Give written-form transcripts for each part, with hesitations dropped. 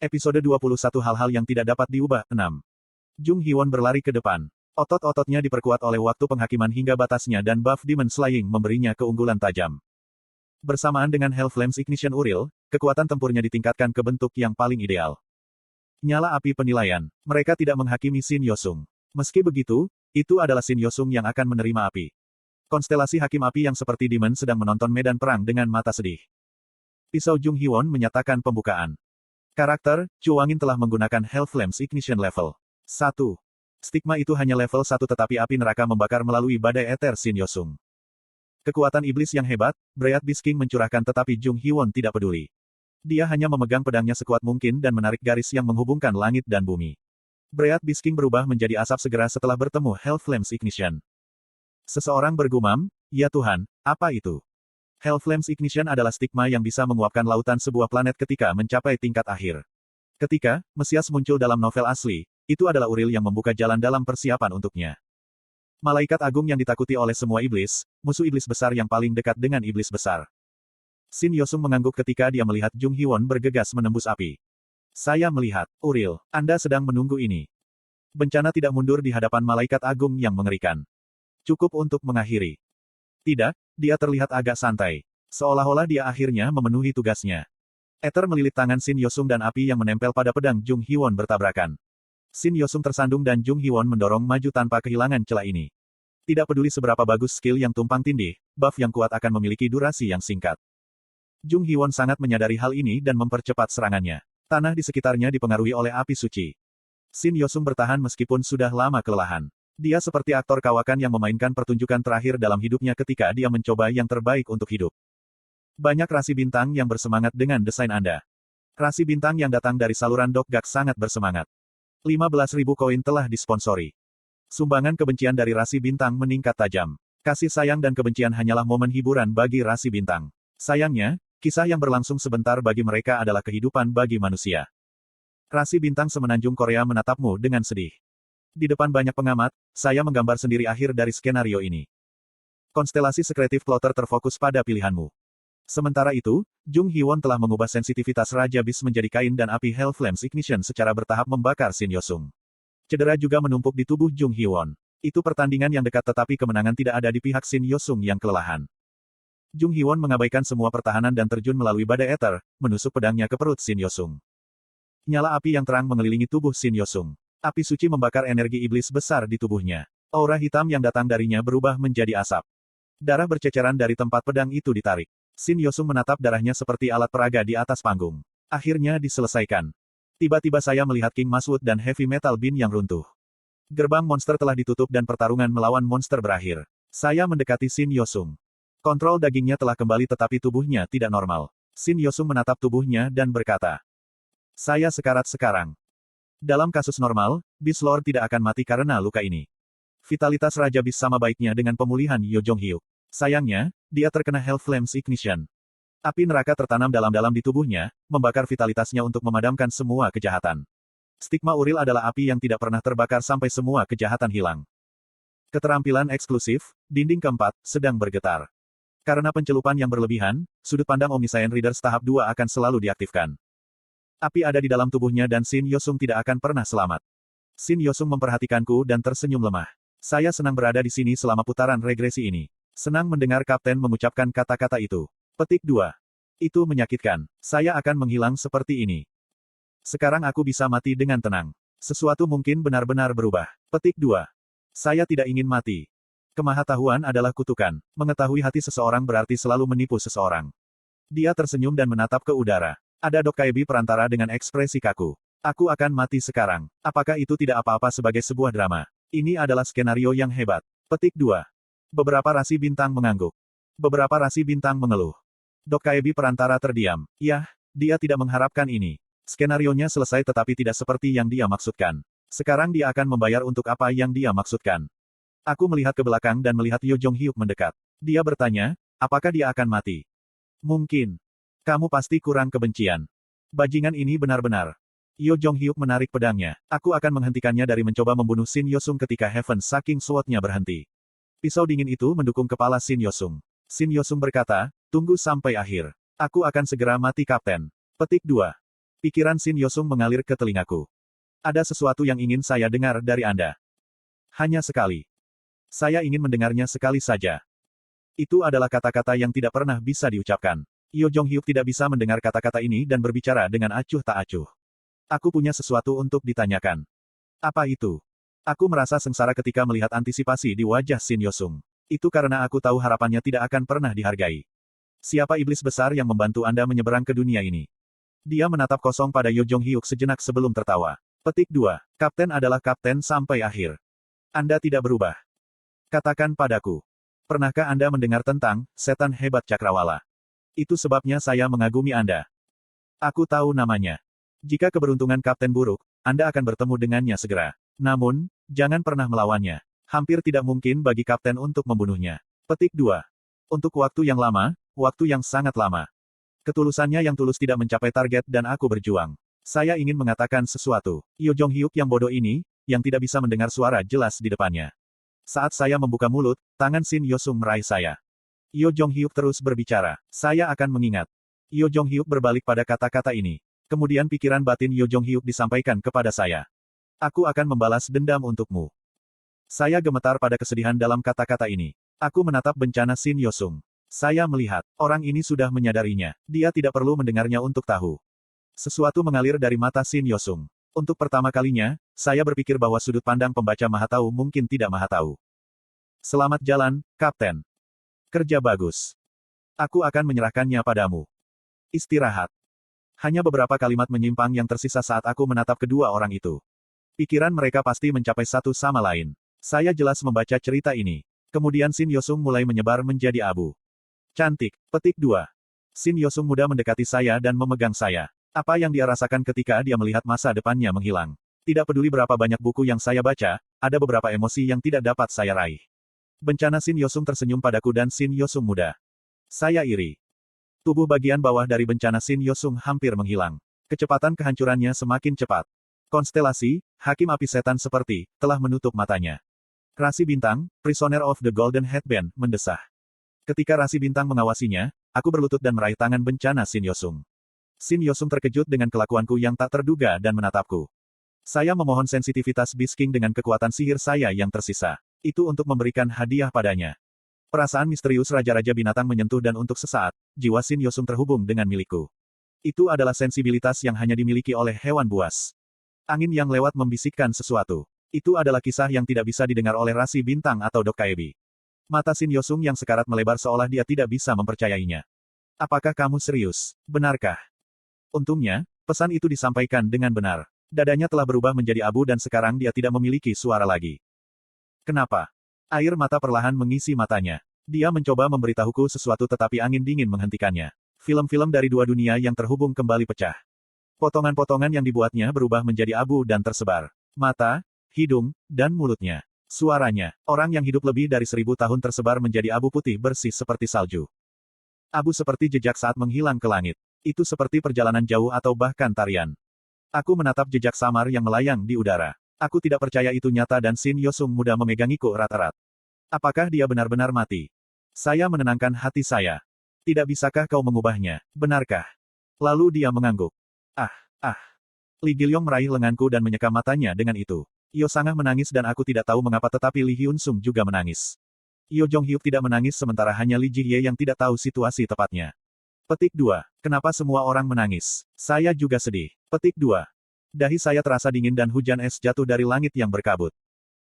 Episode 21 Hal-hal yang tidak dapat diubah. 6. Jung Hee-won berlari ke depan. Otot-ototnya diperkuat oleh waktu penghakiman hingga batasnya dan buff Demon Slaying memberinya keunggulan tajam. Bersamaan dengan Hell Flames Ignition Uril, kekuatan tempurnya ditingkatkan ke bentuk yang paling ideal. Nyala api penilaian. Mereka tidak menghakimi Shin Yosung. Meski begitu, itu adalah Shin Yosung yang akan menerima api. Konstelasi hakim api yang seperti Demon sedang menonton medan perang dengan mata sedih. Pisau Jung Hee-won menyatakan pembukaan. Karakter, Chu Wangin telah menggunakan Hell Flames Ignition Level 1. Stigma itu hanya level 1 tetapi api neraka membakar melalui badai ether Shin Yosung. Kekuatan iblis yang hebat, Breath Beast King mencurahkan tetapi Jung Hee-won tidak peduli. Dia hanya memegang pedangnya sekuat mungkin dan menarik garis yang menghubungkan langit dan bumi. Breath Beast King berubah menjadi asap segera setelah bertemu Hell Flames Ignition. Seseorang bergumam, "Ya Tuhan, apa itu?" Hell Flames Ignition adalah stigma yang bisa menguapkan lautan sebuah planet ketika mencapai tingkat akhir. Ketika Mesias muncul dalam novel asli, itu adalah Uril yang membuka jalan dalam persiapan untuknya. Malaikat agung yang ditakuti oleh semua iblis, musuh iblis besar yang paling dekat dengan iblis besar. Shin Yosung mengangguk ketika dia melihat Jung Hee-won bergegas menembus api. "Saya melihat, Uril, Anda sedang menunggu ini." Bencana tidak mundur di hadapan malaikat agung yang mengerikan. Cukup untuk mengakhiri. Tidak, dia terlihat agak santai. Seolah-olah dia akhirnya memenuhi tugasnya. Ether melilit tangan Shin Yosung dan api yang menempel pada pedang Jung Hee-won bertabrakan. Shin Yosung tersandung dan Jung Hee-won mendorong maju tanpa kehilangan celah ini. Tidak peduli seberapa bagus skill yang tumpang tindih, buff yang kuat akan memiliki durasi yang singkat. Jung Hee-won sangat menyadari hal ini dan mempercepat serangannya. Tanah di sekitarnya dipengaruhi oleh api suci. Shin Yosung bertahan meskipun sudah lama kelelahan. Dia seperti aktor kawakan yang memainkan pertunjukan terakhir dalam hidupnya ketika dia mencoba yang terbaik untuk hidup. Banyak rasi bintang yang bersemangat dengan desain Anda. Rasi bintang yang datang dari saluran Dokgak sangat bersemangat. 15.000 koin telah disponsori. Sumbangan kebencian dari rasi bintang meningkat tajam. Kasih sayang dan kebencian hanyalah momen hiburan bagi rasi bintang. Sayangnya, kisah yang berlangsung sebentar bagi mereka adalah kehidupan bagi manusia. Rasi bintang semenanjung Korea menatapmu dengan sedih. Di depan banyak pengamat, saya menggambar sendiri akhir dari skenario ini. Konstelasi sekretif plotter terfokus pada pilihanmu. Sementara itu, Jung Hee-won telah mengubah sensitivitas Raja Beast menjadi kain dan api Hell Flames Ignition secara bertahap membakar Shin Yosung. Cedera juga menumpuk di tubuh Jung Hee-won. Itu pertandingan yang dekat tetapi kemenangan tidak ada di pihak Shin Yosung yang kelelahan. Jung Hee-won mengabaikan semua pertahanan dan terjun melalui badai ether, menusuk pedangnya ke perut Shin Yosung. Nyala api yang terang mengelilingi tubuh Shin Yosung. Api suci membakar energi iblis besar di tubuhnya. Aura hitam yang datang darinya berubah menjadi asap. Darah berceceran dari tempat pedang itu ditarik. Shin Yosung menatap darahnya seperti alat peraga di atas panggung. Akhirnya diselesaikan. Tiba-tiba saya melihat King Maswood dan Heavy Metal Bean yang runtuh. Gerbang monster telah ditutup dan pertarungan melawan monster berakhir. Saya mendekati Shin Yosung. Kontrol dagingnya telah kembali tetapi tubuhnya tidak normal. Shin Yosung menatap tubuhnya dan berkata, "Saya sekarat sekarang." Dalam kasus normal, Beast Lord tidak akan mati karena luka ini. Vitalitas Raja Beast sama baiknya dengan pemulihan Yo Jong-hyuk. Sayangnya, dia terkena Hell Flames Ignition. Api neraka tertanam dalam-dalam di tubuhnya, membakar vitalitasnya untuk memadamkan semua kejahatan. Stigma Uril adalah api yang tidak pernah terbakar sampai semua kejahatan hilang. Keterampilan eksklusif, dinding keempat, sedang bergetar. Karena pencelupan yang berlebihan, sudut pandang Omniscient Readers tahap 2 akan selalu diaktifkan. Api ada di dalam tubuhnya dan Shin Yosung tidak akan pernah selamat. Shin Yosung memperhatikanku dan tersenyum lemah. Saya senang berada di sini selama putaran regresi ini. Senang mendengar Kapten mengucapkan kata-kata itu. Petik 2. Itu menyakitkan. Saya akan menghilang seperti ini. Sekarang aku bisa mati dengan tenang. Sesuatu mungkin benar-benar berubah. Petik 2. Saya tidak ingin mati. Kemahatauan adalah kutukan. Mengetahui hati seseorang berarti selalu menipu seseorang. Dia tersenyum dan menatap ke udara. Ada Dokkaibi perantara dengan ekspresi kaku. Aku akan mati sekarang. Apakah itu tidak apa-apa sebagai sebuah drama? Ini adalah skenario yang hebat. Petik 2. Beberapa rasi bintang mengangguk. Beberapa rasi bintang mengeluh. Dokkaibi perantara terdiam. Yah, dia tidak mengharapkan ini. Skenarionya selesai tetapi tidak seperti yang dia maksudkan. Sekarang dia akan membayar untuk apa yang dia maksudkan. Aku melihat ke belakang dan melihat Yo Jong-hyuk mendekat. Dia bertanya, apakah dia akan mati? Mungkin. Kamu pasti kurang kebencian. Bajingan ini benar-benar. Yo Jong-hyuk menarik pedangnya. Aku akan menghentikannya dari mencoba membunuh Shin Yosung ketika Heaven Saking Sword-nya berhenti. Pisau dingin itu mendukung kepala Shin Yosung. Shin Yosung berkata, tunggu sampai akhir. Aku akan segera mati Kapten. Petik 2. Pikiran Shin Yosung mengalir ke telingaku. Ada sesuatu yang ingin saya dengar dari Anda. Hanya sekali. Saya ingin mendengarnya sekali saja. Itu adalah kata-kata yang tidak pernah bisa diucapkan. Yo Jong-hyuk tidak bisa mendengar kata-kata ini dan berbicara dengan acuh tak acuh. Aku punya sesuatu untuk ditanyakan. Apa itu? Aku merasa sengsara ketika melihat antisipasi di wajah Shin Yosung. Itu karena aku tahu harapannya tidak akan pernah dihargai. Siapa iblis besar yang membantu Anda menyeberang ke dunia ini? Dia menatap kosong pada Yo Jong-hyuk sejenak sebelum tertawa. Petik 2. Kapten adalah kapten sampai akhir. Anda tidak berubah. Katakan padaku. Pernahkah Anda mendengar tentang setan hebat cakrawala? Itu sebabnya saya mengagumi Anda. Aku tahu namanya. Jika keberuntungan kapten buruk, Anda akan bertemu dengannya segera. Namun, jangan pernah melawannya. Hampir tidak mungkin bagi kapten untuk membunuhnya. Petik 2. Untuk waktu yang lama, waktu yang sangat lama. Ketulusannya yang tulus tidak mencapai target dan aku berjuang. Saya ingin mengatakan sesuatu. Yo Jong-hyuk yang bodoh ini, yang tidak bisa mendengar suara jelas di depannya. Saat saya membuka mulut, tangan Shin Yosung meraih saya. Yo Jong-hyuk terus berbicara. Saya akan mengingat. Yo Jong-hyuk berbalik pada kata-kata ini. Kemudian pikiran batin Yo Jong-hyuk disampaikan kepada saya. Aku akan membalas dendam untukmu. Saya gemetar pada kesedihan dalam kata-kata ini. Aku menatap bencana Shin Yosung. Saya melihat, orang ini sudah menyadarinya. Dia tidak perlu mendengarnya untuk tahu. Sesuatu mengalir dari mata Shin Yosung. Untuk pertama kalinya, saya berpikir bahwa sudut pandang pembaca maha tahu mungkin tidak maha tahu. Selamat jalan, Kapten. Kerja bagus. Aku akan menyerahkannya padamu. Istirahat. Hanya beberapa kalimat menyimpang yang tersisa saat aku menatap kedua orang itu. Pikiran mereka pasti mencapai satu sama lain. Saya jelas membaca cerita ini. Kemudian Shin Yosung mulai menyebar menjadi abu. Cantik. Petik 2. Shin Yosung muda mendekati saya dan memegang saya. Apa yang dia rasakan ketika dia melihat masa depannya menghilang? Tidak peduli berapa banyak buku yang saya baca, ada beberapa emosi yang tidak dapat saya raih. Bencana Shin Yosung tersenyum padaku dan Shin Yosung muda. Saya iri. Tubuh bagian bawah dari bencana Shin Yosung hampir menghilang. Kecepatan kehancurannya semakin cepat. Konstelasi, hakim api setan seperti, telah menutup matanya. Rasi bintang, Prisoner of the Golden Headband, mendesah. Ketika rasi bintang mengawasinya, aku berlutut dan meraih tangan bencana Shin Yosung. Shin Yosung terkejut dengan kelakuanku yang tak terduga dan menatapku. Saya memohon sensitivitas Beast King dengan kekuatan sihir saya yang tersisa. Itu untuk memberikan hadiah padanya. Perasaan misterius raja-raja binatang menyentuh dan untuk sesaat, jiwa Shin Yosung terhubung dengan milikku. Itu adalah sensibilitas yang hanya dimiliki oleh hewan buas. Angin yang lewat membisikkan sesuatu. Itu adalah kisah yang tidak bisa didengar oleh rasi bintang atau Dokkaebi. Mata Shin Yosung yang sekarat melebar seolah dia tidak bisa mempercayainya. Apakah kamu serius? Benarkah? Untungnya, pesan itu disampaikan dengan benar. Dadanya telah berubah menjadi abu dan sekarang dia tidak memiliki suara lagi. Kenapa? Air mata perlahan mengisi matanya. Dia mencoba memberitahuku sesuatu tetapi angin dingin menghentikannya. Film-film dari dua dunia yang terhubung kembali pecah. Potongan-potongan yang dibuatnya berubah menjadi abu dan tersebar. Mata, hidung, dan mulutnya. Suaranya, orang yang hidup lebih dari 1000 tahun tersebar menjadi abu putih bersih seperti salju. Abu seperti jejak saat menghilang ke langit. Itu seperti perjalanan jauh atau bahkan tarian. Aku menatap jejak samar yang melayang di udara. Aku tidak percaya itu nyata dan Shin Yosung muda memegangiku erat-erat. Apakah dia benar-benar mati? Saya menenangkan hati saya. Tidak bisakah kau mengubahnya? Benarkah? Lalu dia mengangguk. Ah. Lee Gilyong meraih lenganku dan menyeka matanya dengan itu. Yo Sangah menangis dan aku tidak tahu mengapa tetapi Lee Hyun Sung juga menangis. Yo Jong-hyuk tidak menangis sementara hanya Lee Ji-hye yang tidak tahu situasi tepatnya. Petik 2. Kenapa semua orang menangis? Saya juga sedih. Petik 2. Dahi saya terasa dingin dan hujan es jatuh dari langit yang berkabut.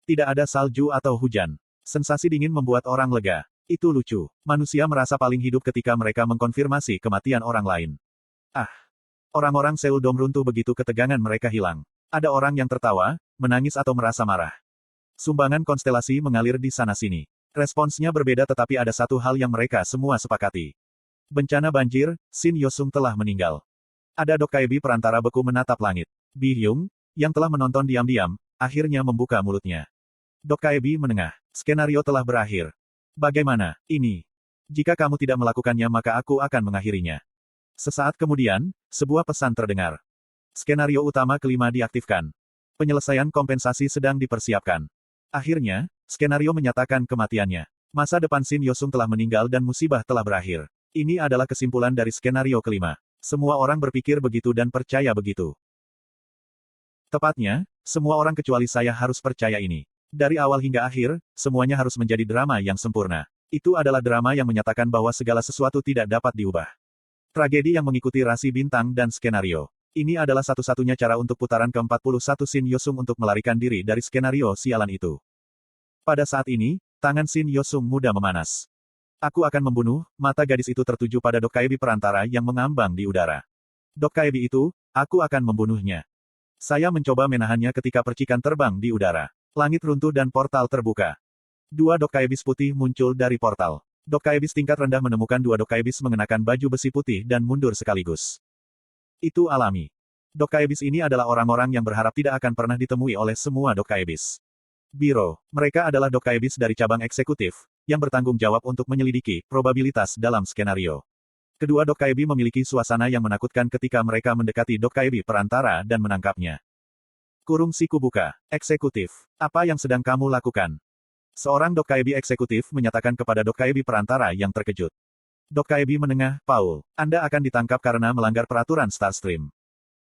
Tidak ada salju atau hujan. Sensasi dingin membuat orang lega. Itu lucu. Manusia merasa paling hidup ketika mereka mengkonfirmasi kematian orang lain. Orang-orang Seoul Dome runtuh begitu ketegangan mereka hilang. Ada orang yang tertawa, menangis atau merasa marah. Sumbangan konstelasi mengalir di sana-sini. Responsnya berbeda tetapi ada satu hal yang mereka semua sepakati. Bencana banjir, Shin Yosung telah meninggal. Ada Dokkaebi perantara beku menatap langit. Bi Hyung, yang telah menonton diam-diam, akhirnya membuka mulutnya. Dokkaebi menengah. Skenario telah berakhir. Bagaimana, ini? Jika kamu tidak melakukannya maka aku akan mengakhirinya. Sesaat kemudian, sebuah pesan terdengar. Skenario utama kelima diaktifkan. Penyelesaian kompensasi sedang dipersiapkan. Akhirnya, skenario menyatakan kematiannya. Masa depan Shin Yosung telah meninggal dan musibah telah berakhir. Ini adalah kesimpulan dari skenario kelima. Semua orang berpikir begitu dan percaya begitu. Tepatnya, semua orang kecuali saya harus percaya ini. Dari awal hingga akhir, semuanya harus menjadi drama yang sempurna. Itu adalah drama yang menyatakan bahwa segala sesuatu tidak dapat diubah. Tragedi yang mengikuti rasi bintang dan skenario. Ini adalah satu-satunya cara untuk putaran ke-41 Shin Yosung untuk melarikan diri dari skenario sialan itu. Pada saat ini, tangan Shin Yosung muda memanas. Aku akan membunuh, mata gadis itu tertuju pada Dokkaibi perantara yang mengambang di udara. Dokkaibi itu, aku akan membunuhnya. Saya mencoba menahannya ketika percikan terbang di udara. Langit runtuh dan portal terbuka. Dua Dokkaibis putih muncul dari portal. Dokkaibis tingkat rendah menemukan dua Dokkaibis mengenakan baju besi putih dan mundur sekaligus. Itu alami. Dokkaibis ini adalah orang-orang yang berharap tidak akan pernah ditemui oleh semua Dokkaibis. Biro, mereka adalah Dokkaibis dari cabang eksekutif, yang bertanggung jawab untuk menyelidiki probabilitas dalam skenario. Kedua Dokkaibi memiliki suasana yang menakutkan ketika mereka mendekati Dokkaibi perantara dan menangkapnya. Kurung siku buka. Eksekutif. Apa yang sedang kamu lakukan? Seorang Dokkaibi eksekutif menyatakan kepada Dokkaibi perantara yang terkejut. Dokkaibi menengah, Paul. Anda akan ditangkap karena melanggar peraturan Starstream.